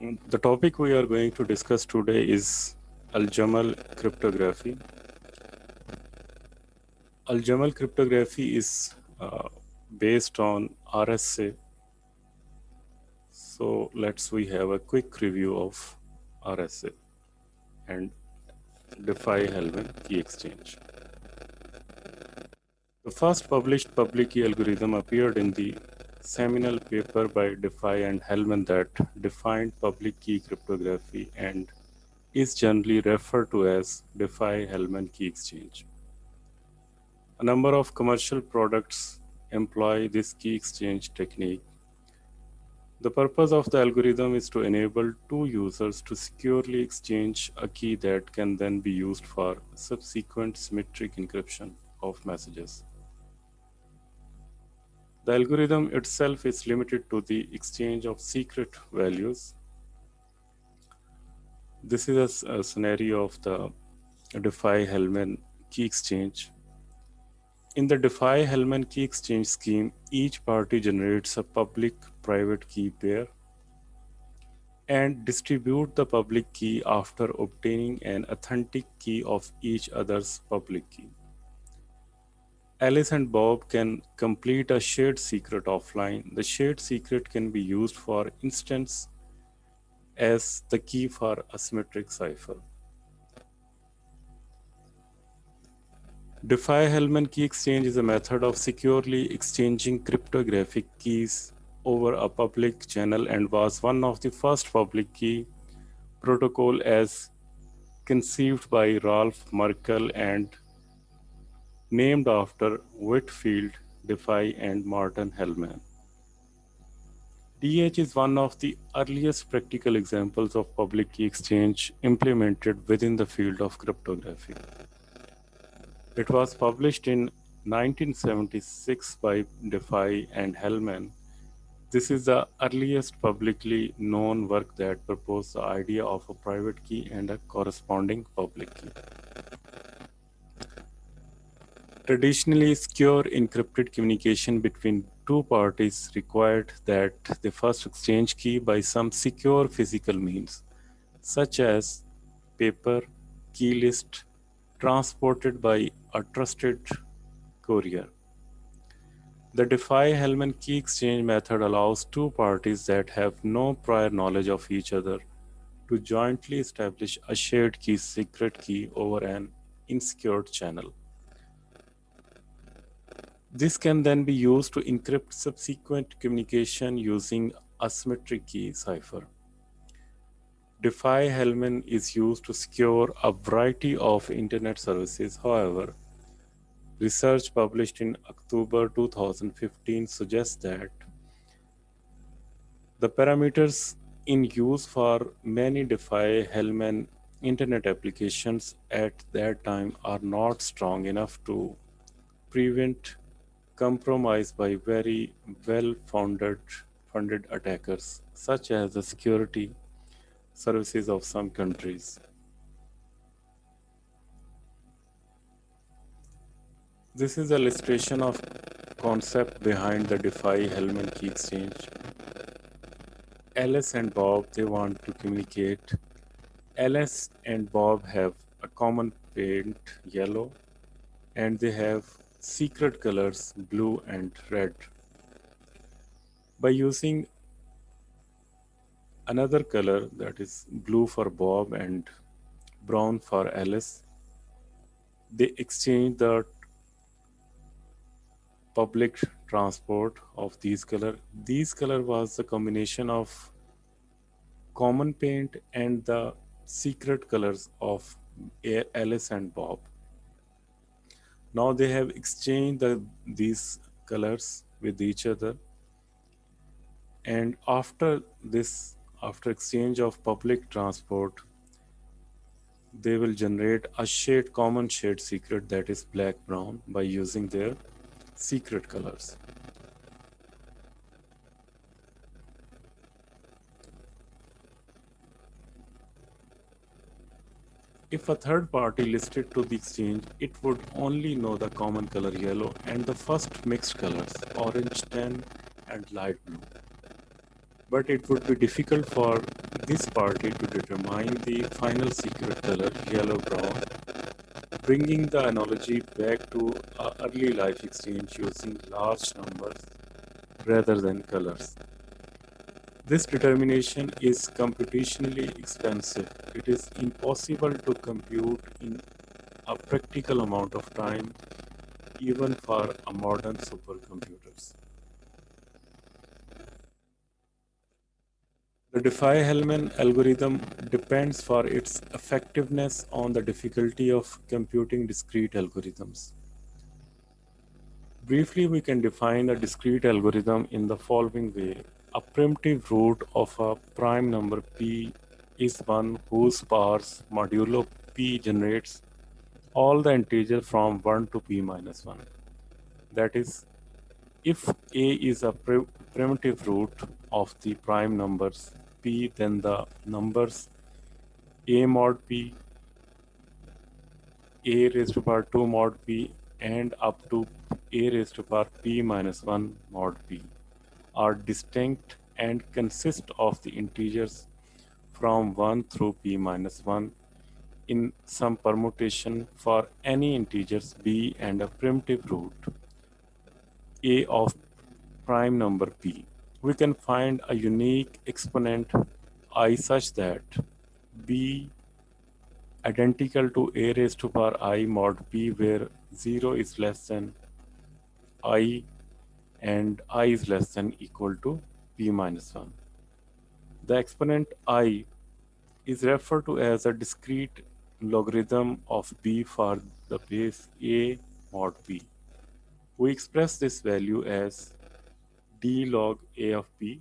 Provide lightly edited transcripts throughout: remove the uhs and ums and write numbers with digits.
The topic we are going to discuss today is Al-Jamal cryptography. Al-Jamal cryptography is based on RSA. So we have a quick review of RSA and Diffie-Hellman key exchange. The first published public key algorithm appeared in the seminal paper by Diffie and Hellman that defined public key cryptography and is generally referred to as Diffie-Hellman key exchange. A number of commercial products employ this key exchange technique. The purpose of the algorithm is to enable two users to securely exchange a key that can then be used for subsequent symmetric encryption of messages. The algorithm itself is limited to the exchange of secret values. This is a scenario of the Diffie-Hellman key exchange. In the Diffie-Hellman key exchange scheme, each party generates a public-private key pair and distribute the public key after obtaining an authentic key of each other's public key. Alice and Bob can complete a shared secret offline. The shared secret can be used, for instance, as the key for a symmetric cipher. Diffie-Hellman key exchange is a method of securely exchanging cryptographic keys over a public channel and was one of the first public key protocol as conceived by Ralph Merkle and named after Whitfield Diffie and Martin Hellman. DH is one of the earliest practical examples of public key exchange implemented within the field of cryptography. It was published in 1976 by Diffie and Hellman. This is the earliest publicly known work that proposed the idea of a private key and a corresponding public key. Traditionally, secure encrypted communication between two parties required that they first exchange key by some secure physical means, such as paper, key list, transported by a trusted courier. The Diffie-Hellman key exchange method allows two parties that have no prior knowledge of each other to jointly establish a shared key secret key over an unsecured channel. This can then be used to encrypt subsequent communication using asymmetric key cipher. Diffie-Hellman is used to secure a variety of internet services. However, research published in October 2015 suggests that the parameters in use for many Diffie-Hellman internet applications at that time are not strong enough to prevent compromise by very funded attackers, such as the security services of some countries. This is an illustration of concept behind the Diffie-Hellman key exchange. Alice and Bob, they want to communicate. Alice and Bob have a common paint, yellow, and they have secret colors, blue and red. By using another color, that is blue for Bob and brown for Alice, they exchange the public transport of these color. These color was the combination of common paint and the secret colors of Alice and Bob. Now they have exchanged these colors with each other, and after exchange of public transport, they will generate a common shade secret, that is black brown, by using their secret colors. If a third party listed to the exchange, it would only know the common color yellow and the first mixed colors, orange, tan, and light blue. but it would be difficult for this party to determine the final secret color yellow-brown, bringing the analogy back to early life exchange using large numbers rather than colors. This determination is computationally expensive. It is impossible to compute in a practical amount of time, even for a modern supercomputers. The Diffie-Hellman algorithm depends for its effectiveness on the difficulty of computing discrete algorithms. Briefly, we can define a discrete algorithm in the following way. A primitive root of a prime number p is one whose parse modulo p generates all the integers from 1 to p minus 1. That is, if a is a primitive root of the prime numbers p, then the numbers a mod p, a raised to power 2 mod p, and up to a raised to power p minus 1 mod p are distinct and consist of the integers from 1 through p minus 1 in some permutation for any integers b and a primitive root a of prime number p. We can find a unique exponent I such that b identical to a raised to power I mod p, where 0 is less than I and I is less than equal to p minus 1. The exponent I is referred to as a discrete logarithm of b for the base a mod b. We express this value as d log a of b.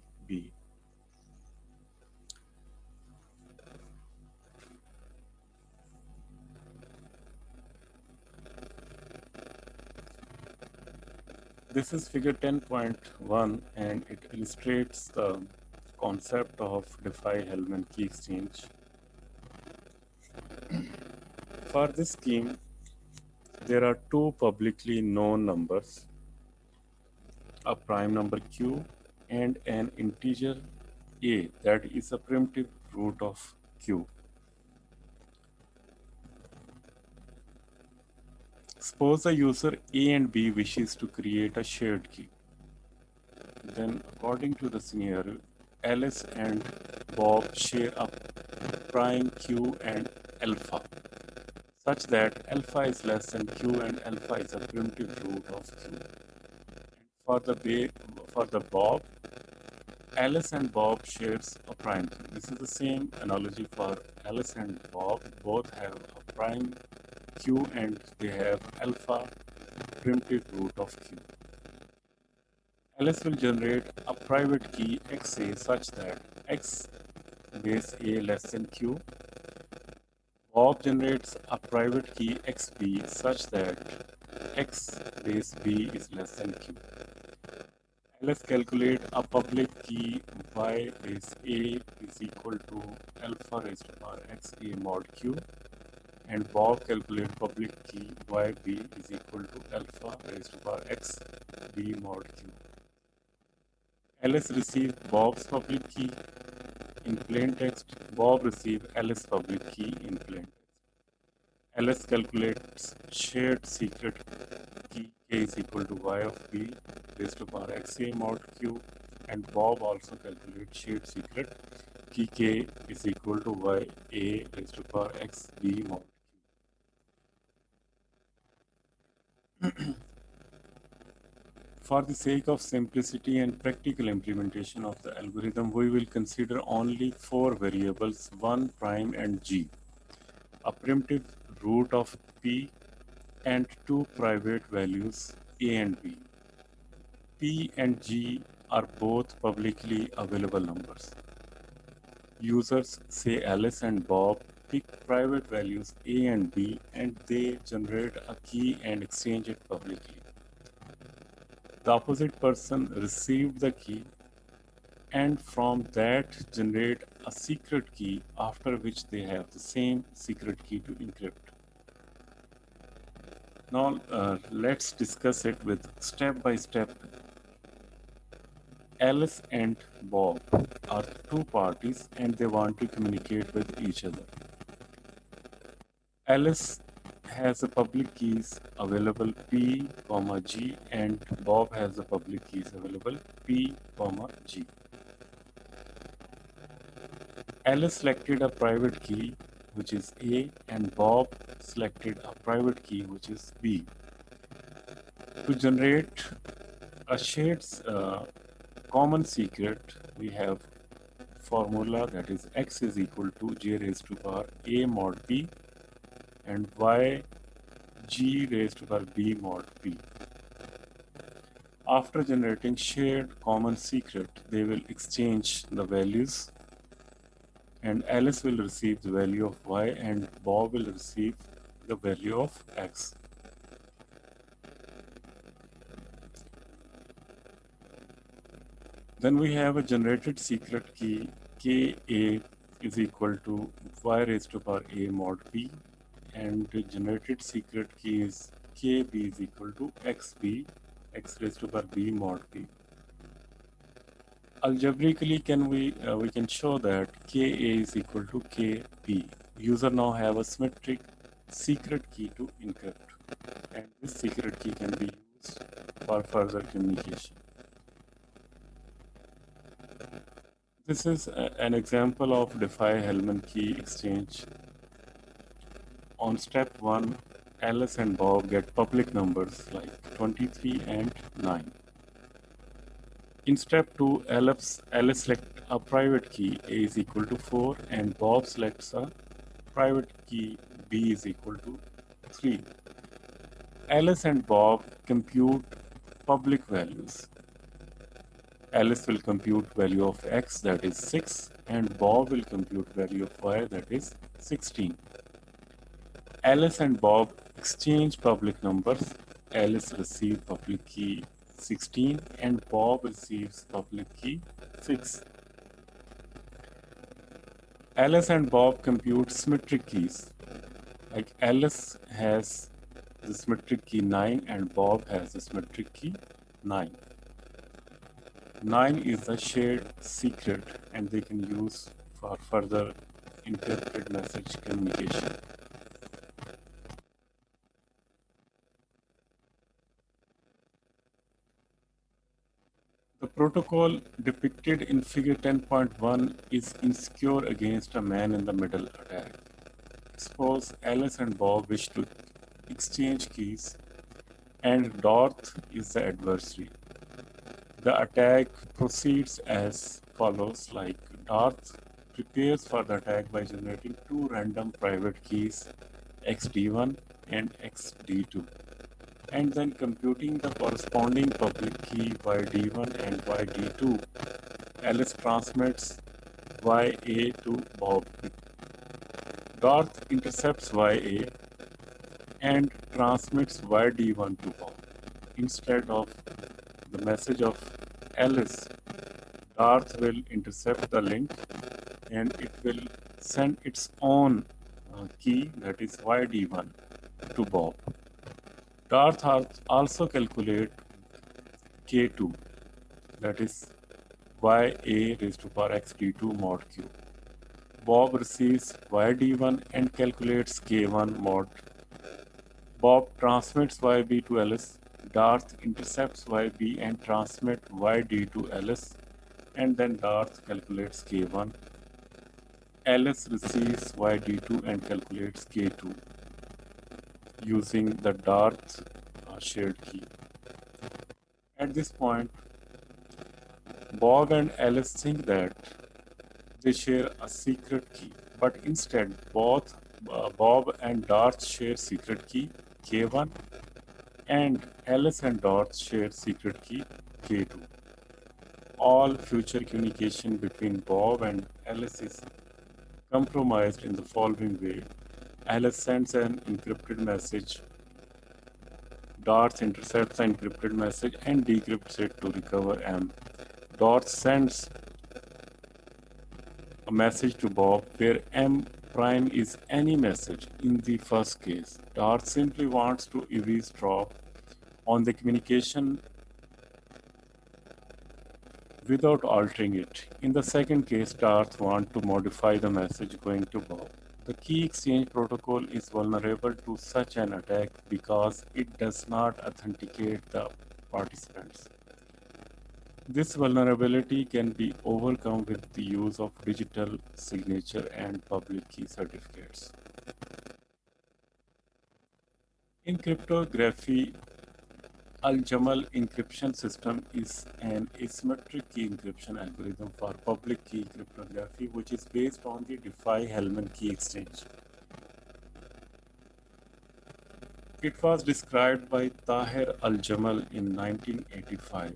This is figure 10.1 and it illustrates the concept of Diffie-Hellman key exchange. For this scheme, there are two publicly known numbers, a prime number q and an integer a that is a primitive root of q. Suppose the user A and B wishes to create a shared key. Then, according to the scenario, Alice and Bob share a prime q and alpha, such that alpha is less than q and alpha is a primitive root of q. For the Bob, Alice and Bob shares a prime key. This is the same analogy for Alice and Bob. Both have a prime q and they have alpha primitive root of q. Alice will generate a private key xa such that x base a less than q. Bob generates a private key xb such that x base b is less than q. Let's calculate a public key y base a is equal to alpha raised to power x a mod q, and Bob calculate public key yb is equal to alpha raised to power x b mod q. Alice receive Bob's public key in plain text. Bob receive Alice's public key in plain text. Alice calculates shared secret key k is equal to y of b raised to power xa mod q, and Bob also calculates shared secret key k is equal to y a raised to power x b mod q. For the sake of simplicity and practical implementation of the algorithm, we will consider only four variables, 1 prime and g, a primitive root of p, and two private values a and b. P and G are both publicly available numbers. Users, say Alice and Bob, pick private values A and B and they generate a key and exchange it publicly. The opposite person received the key and from that generate a secret key, after which they have the same secret key to encrypt. Now let's discuss it with step by step. Alice and Bob are two parties and they want to communicate with each other. Alice has the public keys available P, G, and Bob has the public keys available P, G. Alice selected a private key which is A and Bob selected a private key which is B. To generate a shared common secret, we have formula that is x is equal to j raised to power a mod p and y g raised to power b mod p. After generating shared common secret, they will exchange the values and Alice will receive the value of y and Bob will receive the value of x. Then we have a generated secret key Ka is equal to y raised to power a mod p and the generated secret key is Kb is equal to xb x raised to power b mod p. Algebraically we can show that Ka is equal to Kp. User now have a symmetric secret key to encrypt and this secret key can be used for further communication. This is an example of Diffie-Hellman key exchange. On step 1, Alice and Bob get public numbers like 23 and 9. In step 2, Alice selects a private key A is equal to 4 and Bob selects a private key B is equal to 3. Alice and Bob compute public values. Alice will compute value of x that is 6 and Bob will compute value of y that is 16. Alice and Bob exchange public numbers. Alice receives public key 16 and Bob receives public key 6. Alice and Bob compute symmetric keys. Like Alice has the symmetric key 9 and Bob has the symmetric key 9. 9 is a shared secret and they can use for further encrypted message communication. The protocol depicted in figure 10.1 is insecure against a man-in-the-middle attack. Suppose Alice and Bob wish to exchange keys and Dorothy is the adversary. The attack proceeds as follows, like Dorothy prepares for the attack by generating two random private keys xd1 and xd2 and then computing the corresponding public key yd1 and yd2. Alice transmits ya to Bob. Dorothy intercepts ya and transmits yd1 to Bob. Instead of the message of Alice, Dorothy will intercept the link and it will send its own key that is yd1 to Bob. Dorothy also calculate k2 that is ya raised to power xd2 mod q. Bob receives yd1 and calculates k1 mod. Bob transmits yb to Alice. Dorothy intercepts yb and transmits yd to Alice and then Dorothy calculates k1. Alice receives yd2 and calculates k2 using the Dorothy shared key. At this point, Bob and Alice think that they share a secret key, but instead both Bob and Dorothy share secret key k1 and Alice and Dorothy share secret key k2. All future communication between Bob and Alice is compromised in the following way. Alice sends an encrypted message. Dorothy intercepts the encrypted message and decrypts it to recover M. Dorothy sends a message to Bob where M prime is any message in the first case. Dorothy simply wants to eavesdrop on the communication without altering it. In the second case, Darth wants to modify the message going to Bob. The key exchange protocol is vulnerable to such an attack because it does not authenticate the participants. This vulnerability can be overcome with the use of digital signature and public key certificates. In cryptography, Al-Jamal encryption system is an asymmetric key encryption algorithm for public key cryptography, which is based on the Diffie-Hellman key exchange. It was described by Tahir Al-Jamal in 1985.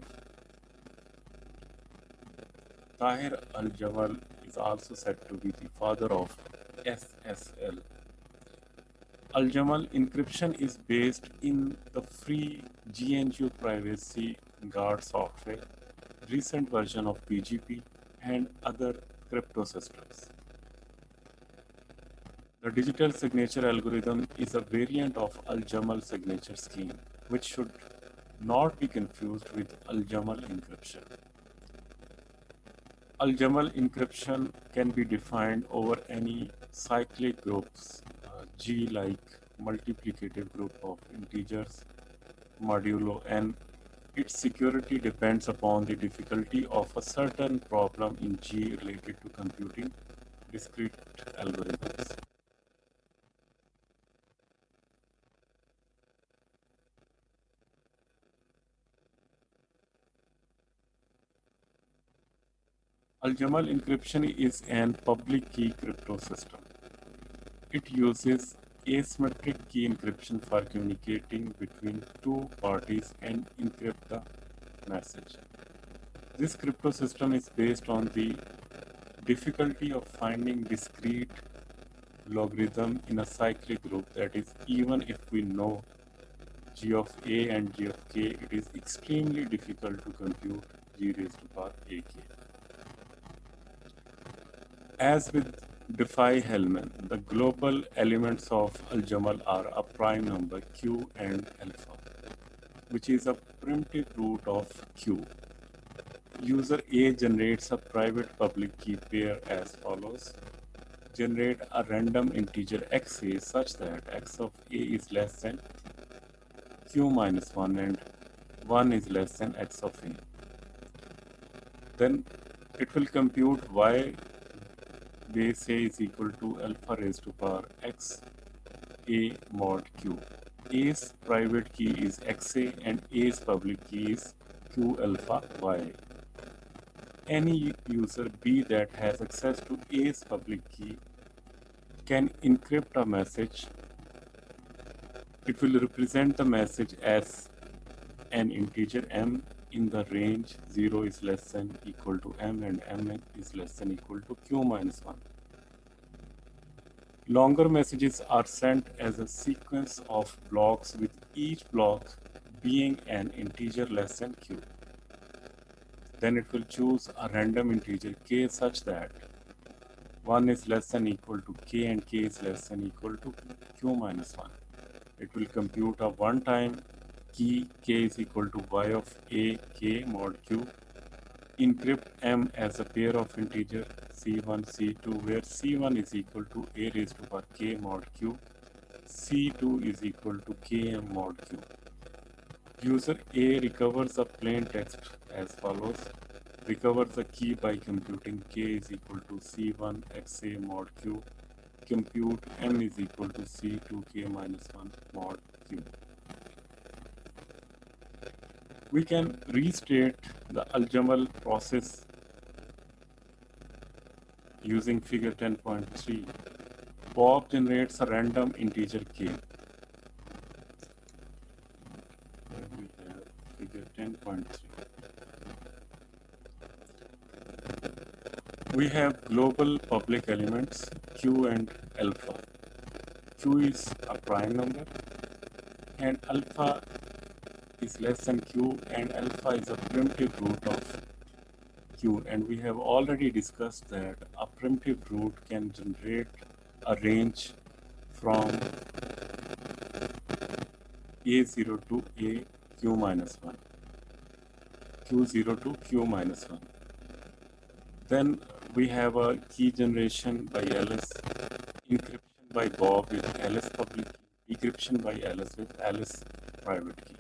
Tahir Al-Jamal is also said to be the father of SSL. Al-Jamal encryption is based in the free GNU Privacy Guard software, recent version of PGP, and other crypto systems. The digital signature algorithm is a variant of Al-Jamal signature scheme, which should not be confused with Al-Jamal encryption. Al-Jamal encryption can be defined over any cyclic groups, G like multiplicative group of integers modulo n. Its security depends upon the difficulty of a certain problem in G related to computing discrete algorithms. Al-Jamal encryption is an public key crypto system. It uses asymmetric key encryption for communicating between two parties and encrypt the message. This crypto system is based on the difficulty of finding discrete logarithm in a cyclic group. That is, even if we know g of a and g of k, it is extremely difficult to compute g raised to power ak. As with Diffie-Hellman, the global elements of Al-Jamal are a prime number q and alpha, which is a primitive root of q. User A generates a private public key pair as follows. Generate a random integer xa such that x of a is less than q minus 1 and 1 is less than x of a. Then it will compute y base a is equal to alpha raised to power x a mod q. A's private key is xa and A's public key is q alpha y. Any user B that has access to A's public key can encrypt a message. It will represent the message as an integer m in the range 0 is less than equal to m and m is less than equal to q minus 1. Longer messages are sent as a sequence of blocks with each block being an integer less than q. Then it will choose a random integer k such that 1 is less than equal to k and k is less than equal to q minus 1. It will compute a one-time key k is equal to y of a k mod q. Encrypt m as a pair of integer c1, c2, where c1 is equal to a raised to power k mod q, c2 is equal to km mod q. User A recovers a plain text as follows. Recovers the key by computing k is equal to c1 xa mod q. Compute m is equal to c2 k minus 1 mod q. We can restate the Al-Jamal process using figure 10.3. Bob generates a random integer k. We have figure 10.3. We have global public elements q and alpha. Q is a prime number and alpha is less than q and alpha is a primitive root of q, and we have already discussed that a primitive root can generate a range from a0 to a q minus 1, q0 to q minus 1. Then we have a key generation by Alice, encryption by Bob with Alice public key, decryption by Alice with Alice private key.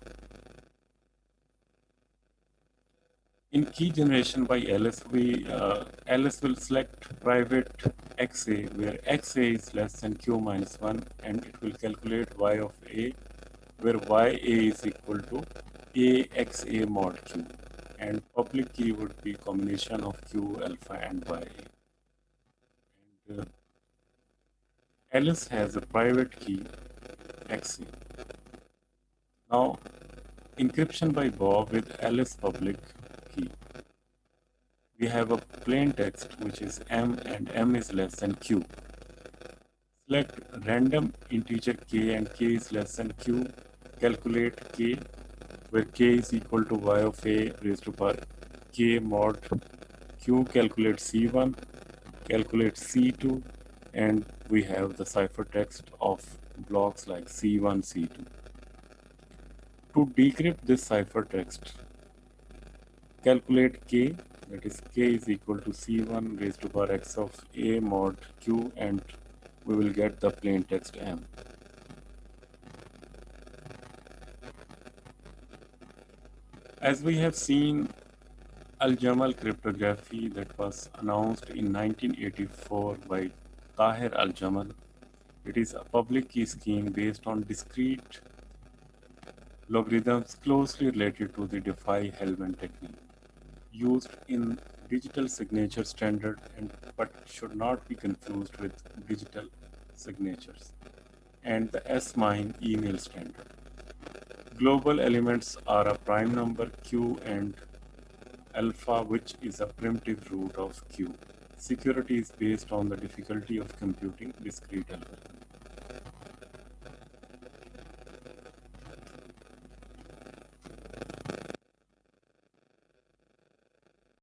In key generation by Alice, Alice will select private XA where XA is less than Q minus 1 and it will calculate Y of A where YA is equal to AXA mod Q and public key would be combination of Q alpha and YA. And Alice has a private key XA. Now encryption by Bob with Alice public key. We have a plain text which is M and M is less than Q. Select random integer k and k is less than q. Calculate k where k is equal to y of a raised to power k mod q. Calculate c1, calculate c2, and we have the ciphertext of blocks like c1, c2. To decrypt this ciphertext, calculate k, that is k is equal to c1 raised to power x of a mod q, and we will get the plain text M. As we have seen, Al-Jamal cryptography that was announced in 1984 by Tahir Al-Jamal. It is a public key scheme based on discrete logarithms closely related to the Diffie-Hellman technique, used in digital signature standard but should not be confused with digital signatures, and the S-MIME email standard. Global elements are a prime number Q and alpha, which is a primitive root of Q. Security is based on the difficulty of computing discrete algorithms.